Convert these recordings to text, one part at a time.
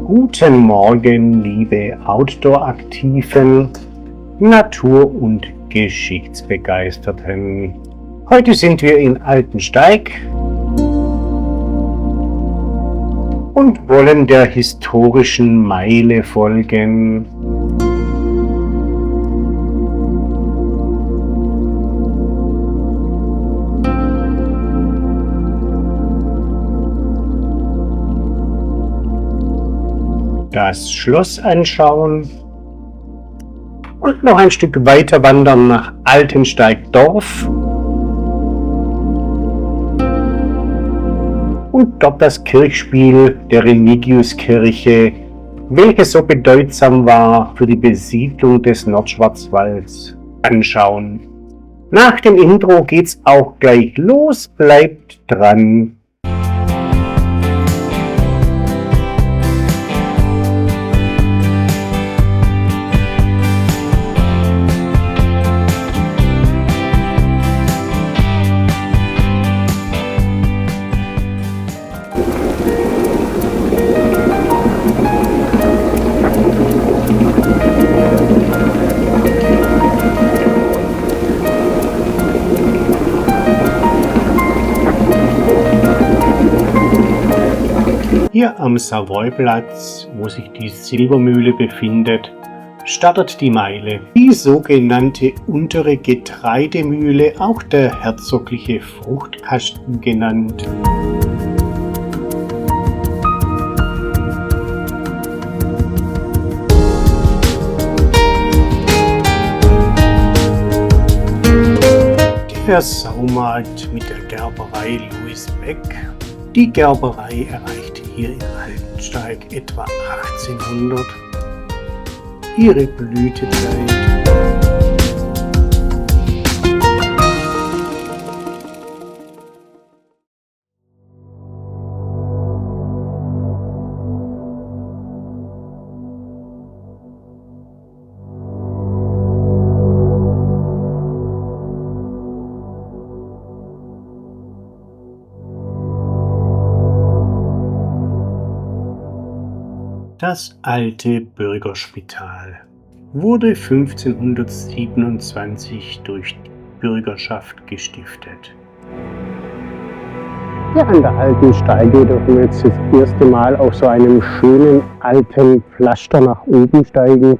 Guten Morgen, liebe Outdoor-Aktiven, Natur- und Geschichtsbegeisterten. Heute sind wir in Altensteig und wollen der historischen Meile folgen. Das Schloss anschauen und noch ein Stück weiter wandern nach Altensteig-Dorf und dort das Kirchspiel der Remigiuskirche, welches so bedeutsam war für die Besiedlung des Nordschwarzwalds, anschauen. Nach dem Intro geht's auch gleich los, bleibt dran! Hier am Savoyplatz, wo sich die Silbermühle befindet, startet die Meile. Die sogenannte untere Getreidemühle, auch der herzogliche Fruchtkasten genannt. Der Saumarkt mit der Gerberei Louis Beck. Die Gerberei erreichte hier in Altensteig etwa 1800 ihre Blütezeit. Das alte Bürgerspital wurde 1527 durch die Bürgerschaft gestiftet. Hier an der Altensteige dürfen wir jetzt das erste Mal auf so einem schönen alten Pflaster nach oben steigen.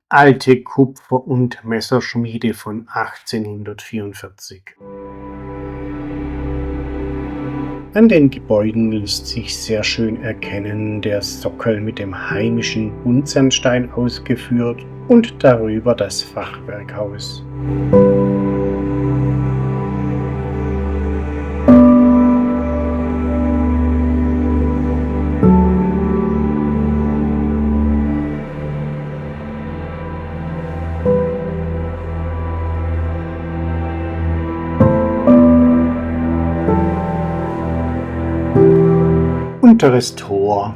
Alte Kupfer- und Messerschmiede von 1844. An den Gebäuden lässt sich sehr schön erkennen der Sockel mit dem heimischen Buntsandstein ausgeführt und darüber das Fachwerkhaus. Unteres Tor.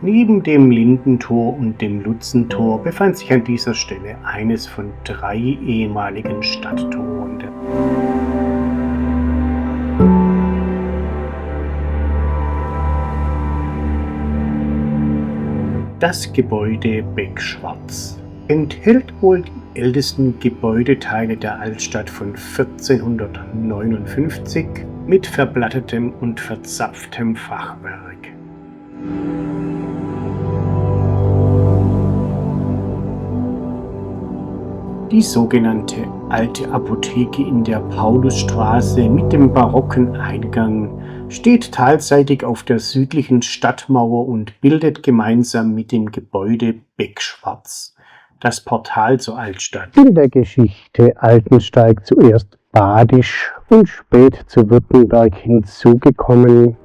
Neben dem Lindentor und dem Lutzentor befand sich an dieser Stelle eines von 3 ehemaligen Stadttoren. Das Gebäude Beck-Schwarz enthält wohl die ältesten Gebäudeteile der Altstadt von 1459 mit verblattetem und verzapftem Fachwerk. Die sogenannte Alte Apotheke in der Paulusstraße mit dem barocken Eingang steht talseitig auf der südlichen Stadtmauer und bildet gemeinsam mit dem Gebäude Beck-Schwarz das Portal zur Altstadt. In der Geschichte Altensteig zuerst badisch und spät zu Württemberg hinzugekommen.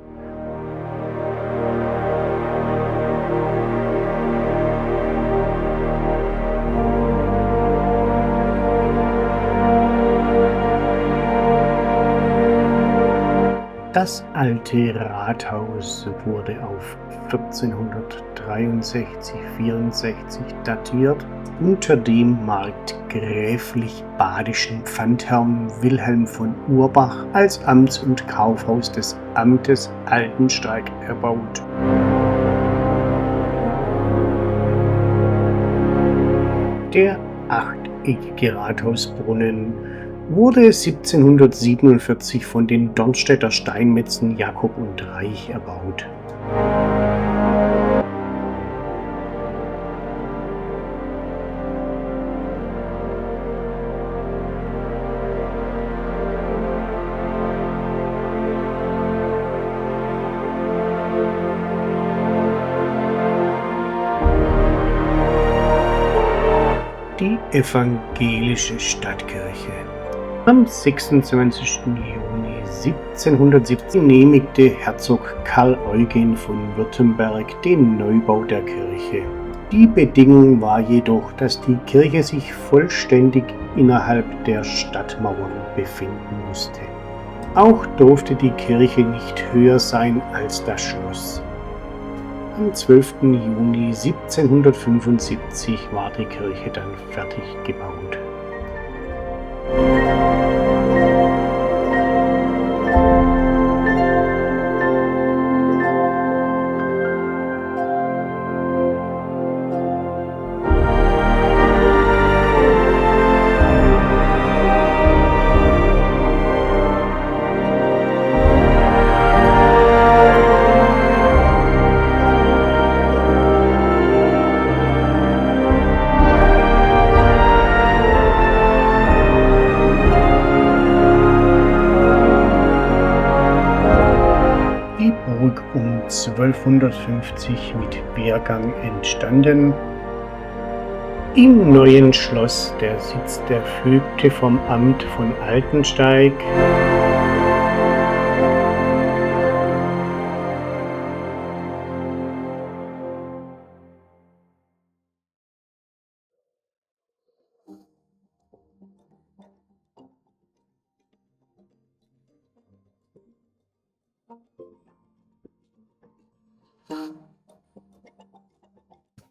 Das alte Rathaus wurde auf 1463/64 datiert unter dem markgräflich-badischen Pfandherrn Wilhelm von Urbach als Amts- und Kaufhaus des Amtes Altensteig erbaut. Der achteckige Rathausbrunnen wurde 1747 von den Dornstädter Steinmetzen Jakob und Reich erbaut. Die evangelische Stadtkirche. Am 26. Juni 1717 genehmigte Herzog Karl Eugen von Württemberg den Neubau der Kirche. Die Bedingung war jedoch, dass die Kirche sich vollständig innerhalb der Stadtmauern befinden musste. Auch durfte die Kirche nicht höher sein als das Schloss. Am 12. Juni 1775 war die Kirche dann fertig gebaut. Die Burg um 1250 mit Wehrgang entstanden. Im neuen Schloss der Sitz der Vögte vom Amt von Altensteig.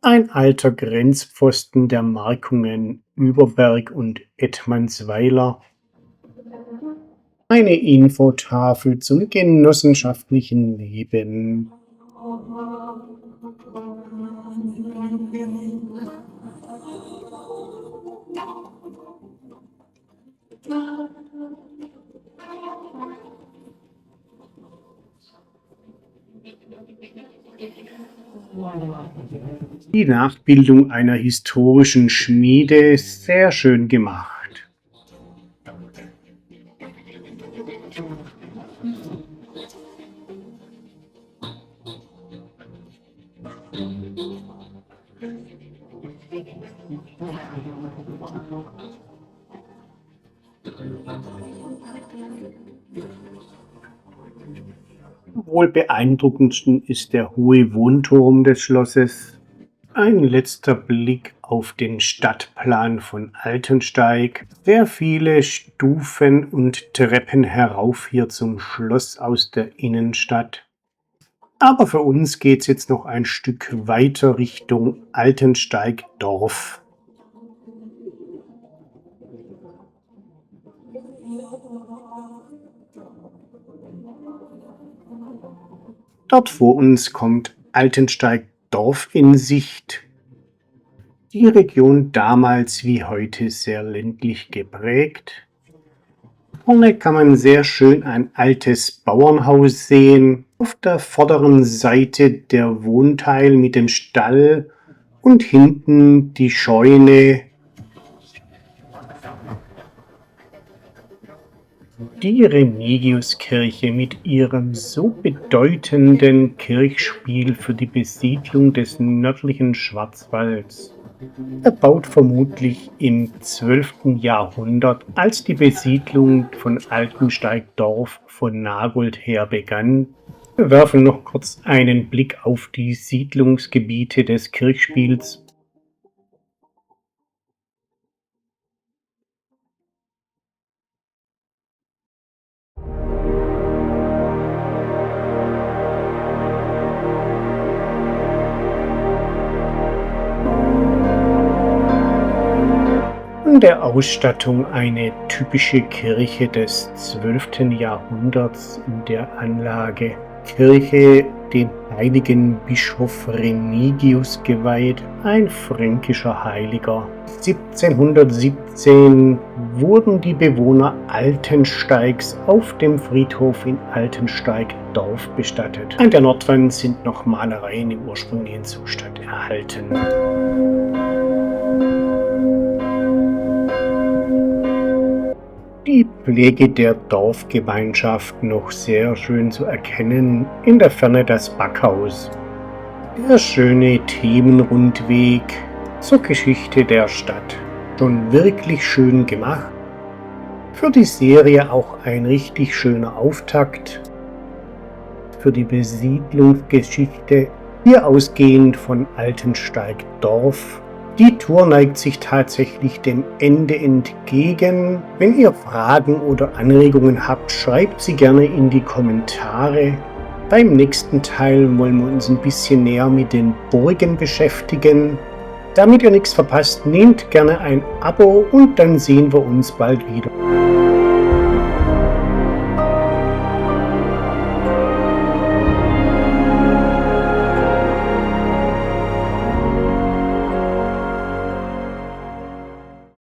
Ein alter Grenzpfosten der Markungen Überberg und Ettmannsweiler. Eine Infotafel zum genossenschaftlichen Leben. Die Nachbildung einer historischen Schmiede, sehr schön gemacht. Wohl beeindruckendsten ist der hohe Wohnturm des Schlosses. Ein letzter Blick auf den Stadtplan von Altensteig. Sehr viele Stufen und Treppen herauf hier zum Schloss aus der Innenstadt. Aber für uns geht es jetzt noch ein Stück weiter Richtung Altensteig Dorf. Dort vor uns kommt Altensteig Dorf in Sicht. Die Region damals wie heute sehr ländlich geprägt. Vorne kann man sehr schön ein altes Bauernhaus sehen. Auf der vorderen Seite der Wohnteil mit dem Stall und hinten die Scheune. Die Remigiuskirche mit ihrem so bedeutenden Kirchspiel für die Besiedlung des nördlichen Schwarzwalds. Erbaut vermutlich im 12. Jahrhundert, als die Besiedlung von Altensteig-Dorf von Nagold her begann. Wir werfen noch kurz einen Blick auf die Siedlungsgebiete des Kirchspiels. der Ausstattung eine typische Kirche des 12. Jahrhunderts in der Anlage. Kirche dem heiligen Bischof Remigius geweiht, ein fränkischer Heiliger. 1717 wurden die Bewohner Altensteigs auf dem Friedhof in Altensteig-Dorf bestattet. An der Nordwand sind noch Malereien im ursprünglichen Zustand erhalten. Die Pflege der Dorfgemeinschaft noch sehr schön zu erkennen, in der Ferne das Backhaus. Der schöne Themenrundweg zur Geschichte der Stadt. Schon wirklich schön gemacht. Für die Serie auch ein richtig schöner Auftakt. Für die Besiedlungsgeschichte, hier ausgehend von Altensteig-Dorf. Die Tour neigt sich tatsächlich dem Ende entgegen. Wenn ihr Fragen oder Anregungen habt, schreibt sie gerne in die Kommentare. Beim nächsten Teil wollen wir uns ein bisschen näher mit den Burgen beschäftigen. Damit ihr nichts verpasst, nehmt gerne ein Abo und dann sehen wir uns bald wieder.